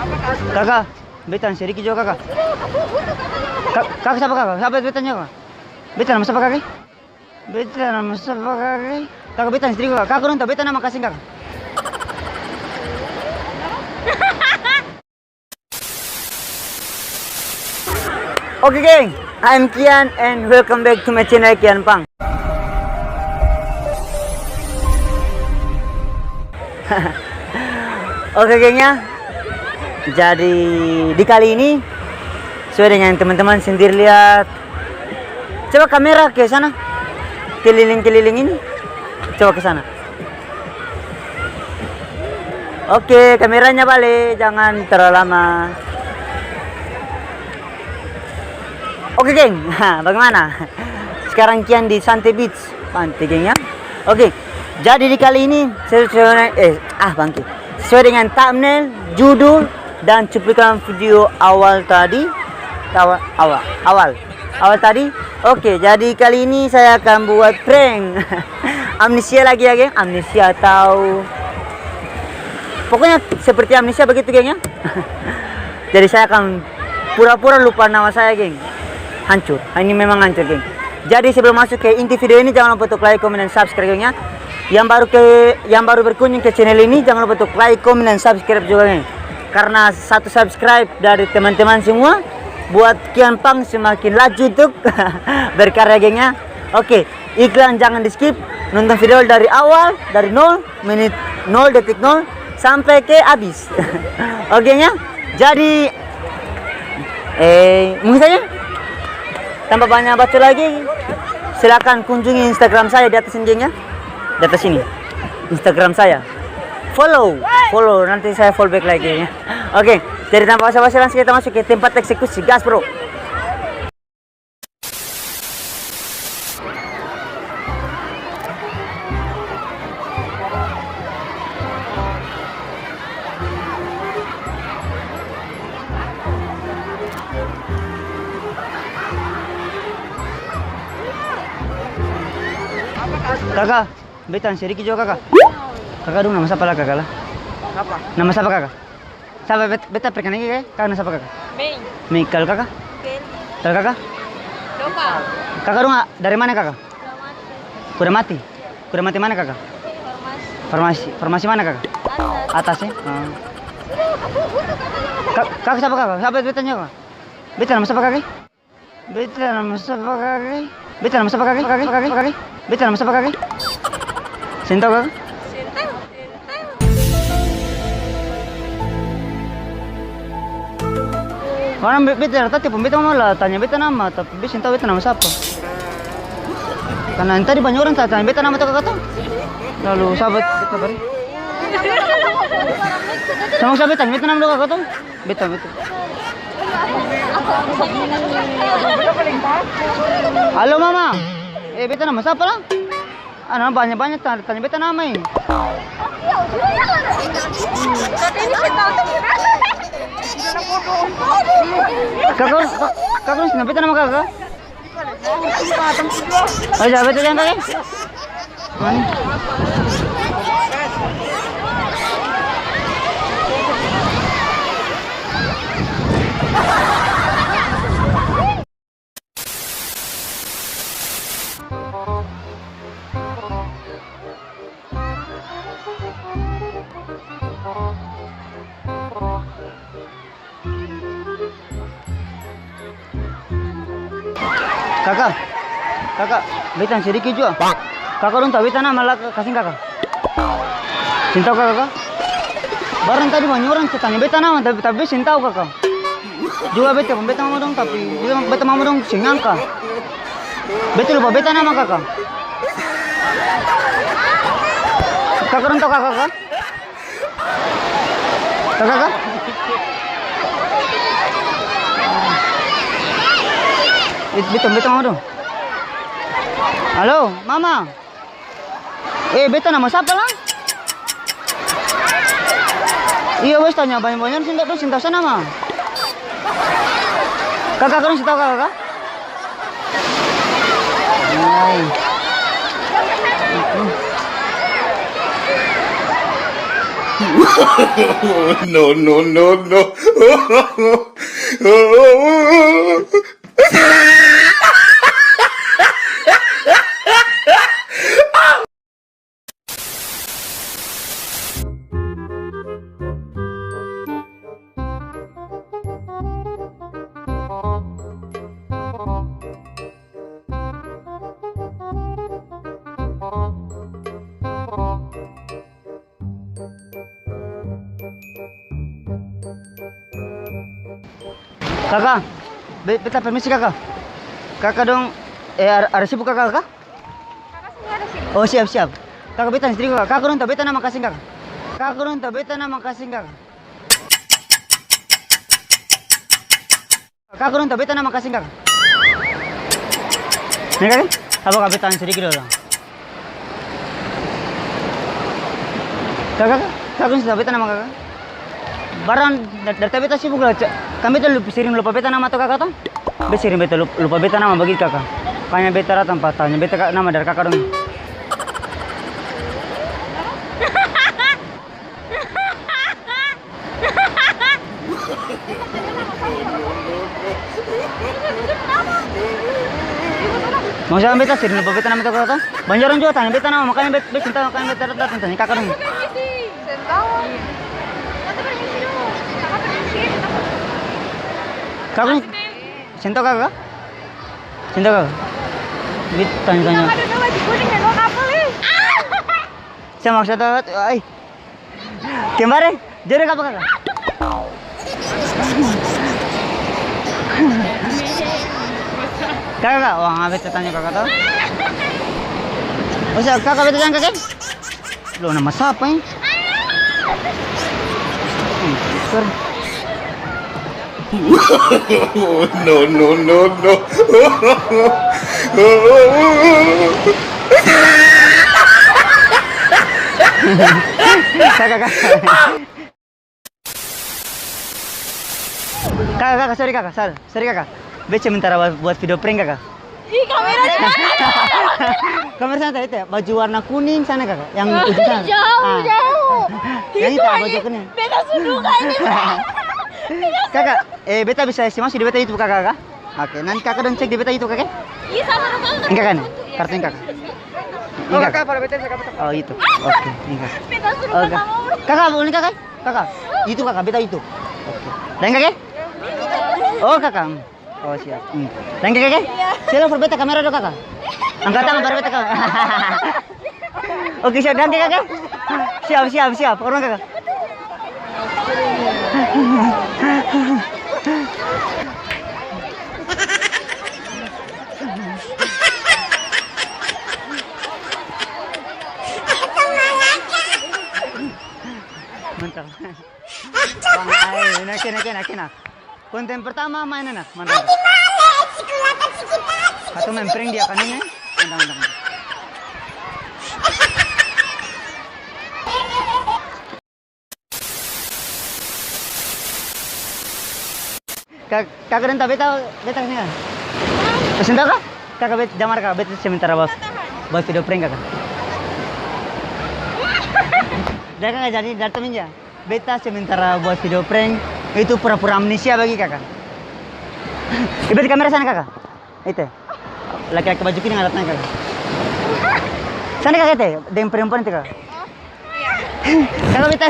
Kakak, betan sedikit juga kakak. Kakak siapa kakak? Siapa betannya kakak? Betan nama siapa kakak? Betan nama siapa kakak? Kakak betan sedikit kakak. Kakak tahu betan nama kasih kakak. Oke geng, I'm Kian and welcome back to my channel Kian Pang. Oke gengnya, jadi di kali ini sesuai dengan teman-teman sendiri lihat. Coba kamera ke sana, keliling-keliling ini, coba ke sana. Oke, kameranya balik, jangan terlalu lama. Oke geng, bagaimana? Sekarang Kian di Santai Beach, pantai gengnya. Oke, jadi di kali ini sesuai dengan thumbnail, judul, dan cuplikan video awal tadi. Awal tadi. Oke, jadi kali ini saya akan buat prank. Amnesia lagi ya geng, amnesia atau pokoknya seperti amnesia begitu geng ya. Jadi saya akan pura-pura lupa nama saya geng. Hancur, ini memang hancur geng. Jadi sebelum masuk ke inti video ini jangan lupa untuk like, komen, dan subscribe geng ya. Yang baru berkunjung ke channel ini jangan lupa untuk like, komen, dan subscribe juga geng. Karena satu subscribe dari teman-teman semua buat Kian Pang semakin laju untuk berkarya gengnya. Oke, iklan jangan di skip, nonton video dari awal, dari 0 menit 0 detik 0 sampai ke habis. Oke nya, jadi mungkin saja tanpa banyak baca lagi, silakan kunjungi Instagram saya di atas ini gengnya, di atas ini Instagram saya. Follow, nanti saya follow back lagi ya. Oke, jadi tanpa basa-basi langsung kita masuk ke tempat eksekusi. Gas bro. Kakak, betan sedikit juga kakak. Kakak dong nama siapa lah kakak lah? Apa? Nama siapa kakak? Siapa beta perkenalkan kakak? Kakak nama siapa kakak? Mei. Mei, kalau kakak? Ken. Kalau kakak? Coba. Kakak dong dari mana kakak? Kuda mati. Kuda mati mana kakak? Farmasi mana kakak? Atas ya? Kakak siapa kakak? Siapa betanya kakak? Beta nama siapa kakak? Beta nama siapa kakak? Beta nama siapa kakak? Kakak? Beta nama siapa kakak? Sentau kakak? Orang beta tadi pun beta malah tanya beta nama, tapi beta tahu beta nama siapa. Karena tadi banyak orang tanya beta nama kakak tuh. Lalu sahabat beta beri. Sama sahabat tanya beta nama kakak tuh. Beta. Halo mama. Beta nama siapa lah? Nama banyak tanya beta nama ini. Kakak sudah beta nama kakak? Oh siapa beta yang kakak? Mana? Kakak, beta sedikit juga. Kakak dong tahu beta nama lah kasih kakak. Cinta kakak? Barang tadi banyak orang tanya beta nama, tapi beta tahu kakak. Juga beta mau dong, tapi beta mau dong singangka. Beta lupa beta nama kakak. Kakak dong tahu kakak? Kakak? Beta mau dong. Halo, mama. Beta nama siapa lah? Iya wes tanya banyak-banyak cinta sana mah. Kakak kan tahu kakak? No, no, no, no. Kakak, beta permisi kakak. Kakak dong, ada sibuk kakak? Kakak sini ada sini. Oh siap siap. Kakak beta istri kakak. Kakak dong tak beta nama kasih kakak. Kakak dong tak beta nama kasih kakak. Kakak dong tak beta nama kasih kakak. Nih kakak, apa kakak beta sedikit dulu. Kakak, kakak dong tak beta nama kakak. Barang dari beta sibuk lah. Kami tuh sering lupa beta nama tuh kakak tuh. Beta sering beta lupa beta nama bagi kakak. Kayaknya beta datang patahnya beta nama dari kakak dong. Maksudnya beta sering lupa beta nama tuh kakak tuh. Banjaran juga tanya beta nama makanya beta cinta makanya beta datang tanya kakak dong. Permisi. Sentawa. Tante permisi dulu. Kakak permisi. Kakak cinta kakak? Cinta kakak? Beta tanya-tanya. Kakak ada baju kuning ya kok kapal nih. Saya maksudnya, ay, kemarin jadi apa kakak? Kakak, wah nggak beta tanya kakak tuh. Oh siap, kakak beta tanya kakak? Lo nama siapa ini? Sorry. No, no, no, no. Kakak. Kakak, sorry kakak, sorry kakak. Bece minta buat video prank kakak. Ih, kamera di mana? Kamera sana itu ya, baju warna kuning sana kakak, yang ujung sana. Jauh. Yang itu baju kuning. Beta suduka ini. Kakak, beta bisa estimasi di beta itu kakak. Oke, nanti kakak dan cek di beta itu kakak. Iya sama dong. Enggak kan? Kartunya kakak. Oh, kakak pada beta saya Oh itu. Oke, ini kakak. Beta suruh Oh, sama kakak, boleh kakak? Kakak, itu kakak, beta itu. Oke. Dan kakak? Oh kakak. Oh siap. Dan kakak? Siapa for beta kamera dong kakak? Angkat tangan for beta kakak. Oke siap, dan kakak? Siap. Orang kakak. Mantap. Bang, enak. Konten pertama main enak, mantap. Atau main prank dia kan ini. Mantap. Kakak dan beta sini kan? Pesen tau kak? Kakak beta jamar kakak beta sementara buat video prank kakak. Dia kan nggak jadi datang aja. Beta sementara buat video prank itu pura-pura amnesia bagi kakak. Ibu di kamera sana kakak. Itu. Laki-laki baju kuning datang kakak. Sana kakak itu, dengan perempuan itu kakak. Kakak beta.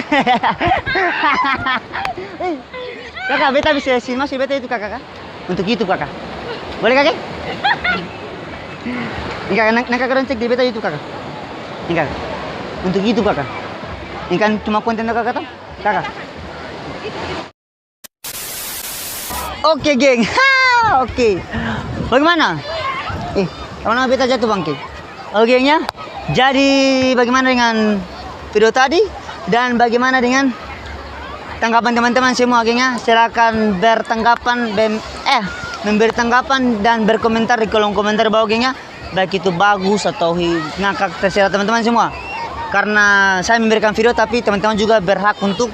Kakak beta bisa masih beta itu kakak kan? Untuk YouTube kakak. Boleh kakak? Ini kakak keren cek di beta YouTube kakak. Ini kakak. Untuk YouTube kakak. Ini kan cuma konten kakak tuh. Kakak. Oke geng. Oke. Bagaimana? Karena beta jatuh bangke. Oke gengnya. Jadi bagaimana dengan video tadi dan bagaimana dengan tanggapan teman-teman semua gengnya? Silakan memberi tanggapan dan berkomentar di kolom komentar bawah gengnya. Baik itu bagus atau ngakak terserah teman-teman semua. Karena saya memberikan video tapi teman-teman juga berhak untuk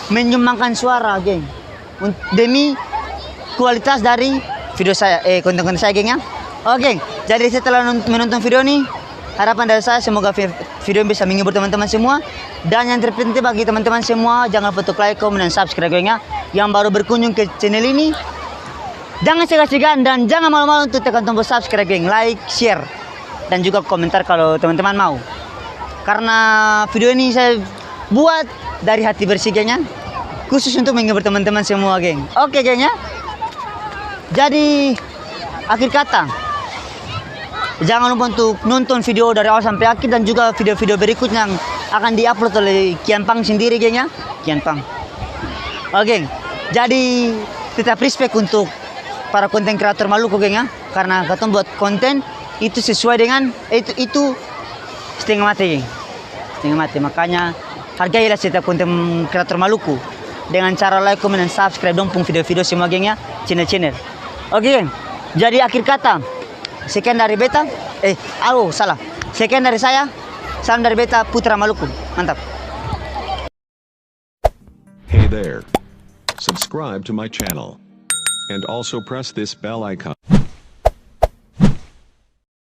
menyumbangkan suara geng. Demi kualitas dari video saya konten-konten saya gengnya. Oke, jadi setelah menonton video ini harapan dari saya semoga video ini bisa menghibur teman-teman semua. Dan yang terpenting bagi teman-teman semua, jangan lupa untuk like, komen, dan subscribe ya. Yang baru berkunjung ke channel ini, jangan segan-segan dan jangan malu-malu untuk tekan tombol subscribe, geng, like, share, dan juga komentar kalau teman-teman mau. Karena video ini saya buat dari hati bersih, geng, ya. Khusus untuk menghibur teman-teman semua, geng. Oke, geng, ya. Jadi akhir kata, jangan lupa untuk nonton video dari awal sampai akhir dan juga video-video berikutnya yang akan diupload oleh Kian Pang sendiri, geng, ya. Kian Pang. Oke, jadi tetap respect untuk para konten kreator Maluku, geng, ya. Karena katong buat konten itu sesuai dengan itu setengah mati, geng. Setengah mati. Makanya hargailah setiap konten kreator Maluku dengan cara like, komen, dan subscribe dong video-video semua, geng, ya. Channel-channel. Oke, geng. Jadi akhir kata, sekian dari beta. Salah. Sekian dari saya. Salam dari beta, Putra Maluku. Mantap. Hey there. Subscribe to my channel. And also press this bell icon.